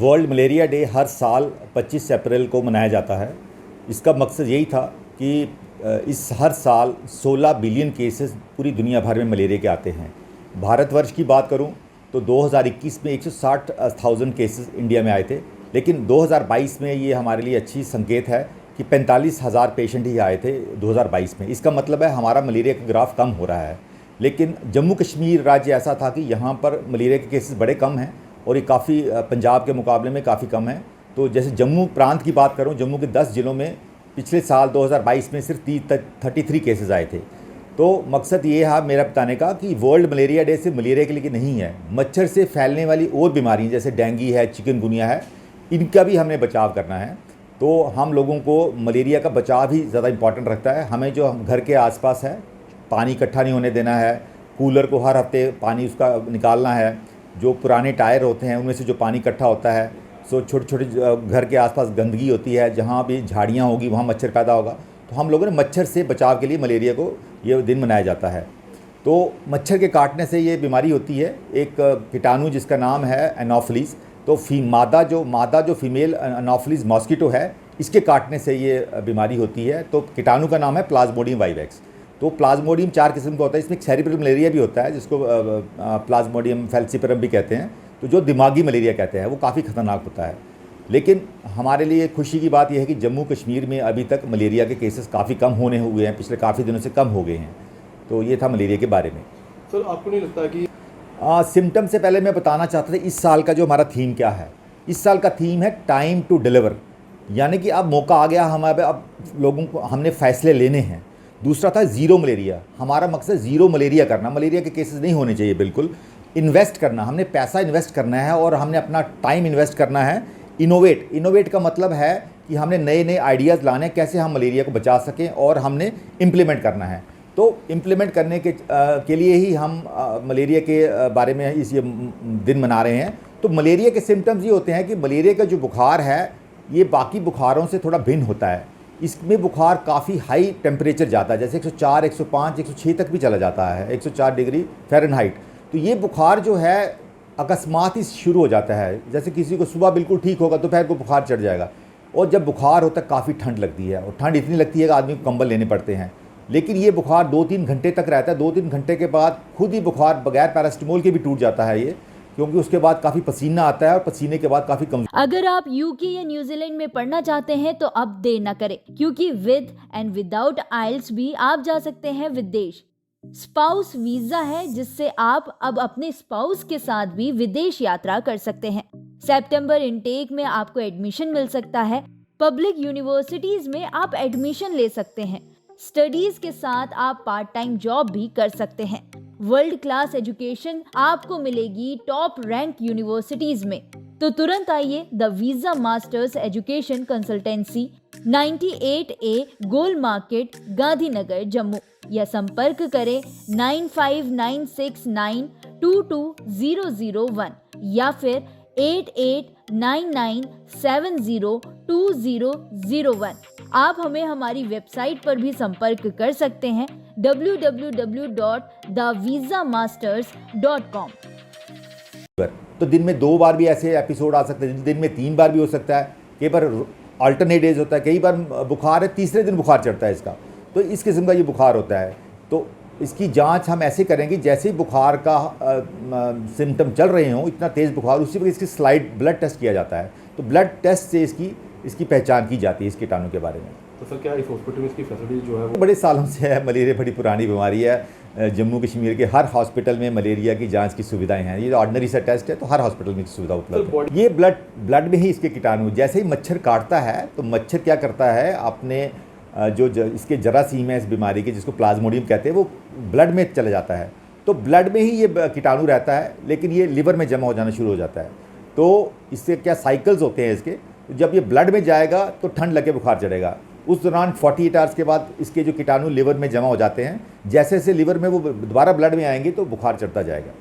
World malaria day हर साल 25 अप्रैल को मनाया जाता है। इसका मकसद यही था कि इस हर साल 16 बिलियन केसेस पूरी दुनिया भर में मलेरिया के आते हैं। भारतवर्ष की बात करूं तो 2021 में 160,000 केसेस इंडिया में आए थे, लेकिन 2022 में ये हमारे लिए अच्छी संकेत है कि 45,000 पेशेंट ही आए थे 2022 में। इसका मतलब है हमारा मलेरिया का ग्राफ कम हो रहा है। लेकिन जम्मू कश्मीर राज्य ऐसा था कि यहाँ पर मलेरिया के केसेस बड़े कम हैं और ये काफ़ी पंजाब के मुकाबले में काफ़ी कम है। तो जैसे जम्मू प्रांत की बात करूँ, जम्मू के 10 ज़िलों में पिछले साल 2022 में सिर्फ 33 केसेस आए थे। तो मकसद ये है मेरा बताने का कि वर्ल्ड मलेरिया डे से मलेरिया के लिए नहीं है, मच्छर से फैलने वाली और बीमारी जैसे डेंगू है, चिकनगुनिया है, इनका भी हमें बचाव करना है। तो हम लोगों को मलेरिया का बचाव ही ज़्यादा इम्पॉर्टेंट रखता है। हमें जो घर के आसपास है पानी इकट्ठा नहीं होने देना है, कूलर को हर हफ्ते पानी उसका निकालना है, जो पुराने टायर होते हैं उनमें से जो पानी इकट्ठा होता है, सो छोटे छोटे घर के आसपास गंदगी होती है, जहाँ भी झाड़ियाँ होगी वहाँ मच्छर पैदा होगा। तो हम लोगों ने मच्छर से बचाव के लिए मलेरिया को ये दिन मनाया जाता है। तो मच्छर के काटने से ये बीमारी होती है, एक कीटाणु जिसका नाम है एनोफिलीज। तो मादा जो फीमेल एनोफिलीज मॉस्किटो है, इसके काटने से ये बीमारी होती है। तो कीटाणु का नाम है प्लाज्मोडियम वाइवेक्स। तो प्लाज्मोडियम 4 किस्म का होता है, इसमें सेरिब्रल मलेरिया भी होता है जिसको प्लाज्मोडियम फैल्सिपरम भी कहते हैं। तो जो दिमागी मलेरिया कहते हैं वो काफ़ी ख़तरनाक होता है। लेकिन हमारे लिए खुशी की बात यह है कि जम्मू कश्मीर में अभी तक मलेरिया के केसेस काफ़ी कम होने हुए हैं, पिछले काफ़ी दिनों से कम हो गए हैं। तो ये था मलेरिया के बारे में। सर, आपको नहीं लगता कि सिम्टम से पहले मैं बताना चाहता था इस साल का जो हमारा थीम क्या है। इस साल का थीम है टाइम टू डिलीवर, यानी कि अब मौका आ गया हमारे, अब लोगों को हमने फ़ैसले लेने हैं। दूसरा था ज़ीरो मलेरिया, हमारा मकसद ज़ीरो मलेरिया करना, मलेरिया के केसेस नहीं होने चाहिए बिल्कुल। इन्वेस्ट करना, हमने पैसा इन्वेस्ट करना है और हमने अपना टाइम इन्वेस्ट करना है। इनोवेट का मतलब है कि हमने नए नए आइडियाज़ लाने हैं कैसे हम मलेरिया को बचा सकें, और हमने इम्प्लीमेंट करना है। तो इम्प्लीमेंट करने के लिए ही हम मलेरिया के बारे में इस ये दिन मना रहे हैं। तो मलेरिया के सिम्टम्स ये होते हैं कि मलेरिया का जो बुखार है ये बाकी बुखारों से थोड़ा भिन्न होता है। इसमें बुखार काफ़ी हाई टेम्परेचर जाता है, जैसे 104, 105, 106 तक भी चला जाता है, 104 डिग्री फ़ारेनहाइट। तो ये बुखार जो है अकस्मात ही शुरू हो जाता है, जैसे किसी को सुबह बिल्कुल ठीक होगा दोपहर को बुखार चढ़ जाएगा। और जब बुखार होता है काफ़ी ठंड लगती है, और ठंड इतनी लगती है कि आदमी को कंबल लेने पड़ते हैं। लेकिन ये बुखार 2-3 घंटे तक रहता है। 2-3 घंटे के बाद खुद ही बुखार बगैर पैरासिटामोल के भी टूट जाता है ये, क्योंकि उसके बाद काफ़ी पसीना आता है और पसीने के बाद काफ़ी कमजोर। अगर आप यूके या न्यूजीलैंड में पढ़ना चाहते हैं तो अब देर न करें, क्योंकि विद एंड विदाउट आइल्स भी आप जा सकते हैं विदेश। स्पाउस वीजा है जिससे आप अब अपने स्पाउस के साथ भी विदेश यात्रा कर सकते हैं। सितंबर इनटेक में आपको एडमिशन मिल सकता है। पब्लिक यूनिवर्सिटीज में आप एडमिशन ले सकते हैं। स्टडीज के साथ आप पार्ट टाइम जॉब भी कर सकते हैं। वर्ल्ड क्लास एजुकेशन आपको मिलेगी टॉप रैंक यूनिवर्सिटीज में। तो तुरंत आइए the visa masters education consultancy, 98A goal market, Gandhinagar, Jammu, या संपर्क करें 9596922001 या फिर 8899702001। आप हमें हमारी वेबसाइट पर भी संपर्क कर सकते हैं www.thevisamasters.com। तो दिन में 2 बार भी ऐसे एपिसोड आ सकते हैं, दिन में 3 बार भी हो सकता है, कई बार अल्टरनेट डेज होता है, कई बार बुखार है तीसरे दिन बुखार चढ़ता है इसका। तो इस किस्म का ये बुखार होता है। तो इसकी जांच हम ऐसे करेंगे जैसे ही बुखार का सिम्टम चल रहे हों, इतना तेज़ बुखार, उसी वक्त इसकी स्लाइड ब्लड टेस्ट किया जाता है। तो ब्लड टेस्ट से इसकी पहचान की जाती है इस कीटाणु के बारे में। तो सर, क्या इस हॉस्पिटल में इसकी फैसिलिटी जो है वो बड़े सालों से है। मलेरिया बड़ी पुरानी बीमारी है। जम्मू कश्मीर के हर हॉस्पिटल में मलेरिया की जांच की सुविधाएं हैं। ये ऑर्डिनरी सा टेस्ट है तो हर हॉस्पिटल में सुविधा उपलब्ध है। ये ब्लड में ही इसके कीटाणु, जैसे ही मच्छर काटता है तो मच्छर क्या करता है, अपने जो इसके जरासीम है इस बीमारी के, जिसको प्लाज्मोडियम कहते हैं, वो ब्लड में चला जाता है। तो ब्लड में ही ये कीटाणु रहता है, लेकिन ये लिवर में जमा हो जाना शुरू हो जाता है। तो इससे क्या साइकिल्स होते हैं इसके, जब ये ब्लड में जाएगा तो ठंड लगे बुखार चढ़ेगा। उस दौरान 48 आवर्स के बाद इसके जो कीटाणु लिवर में जमा हो जाते हैं, जैसे जैसे लिवर में वो दोबारा ब्लड में आएंगे तो बुखार चढ़ता जाएगा।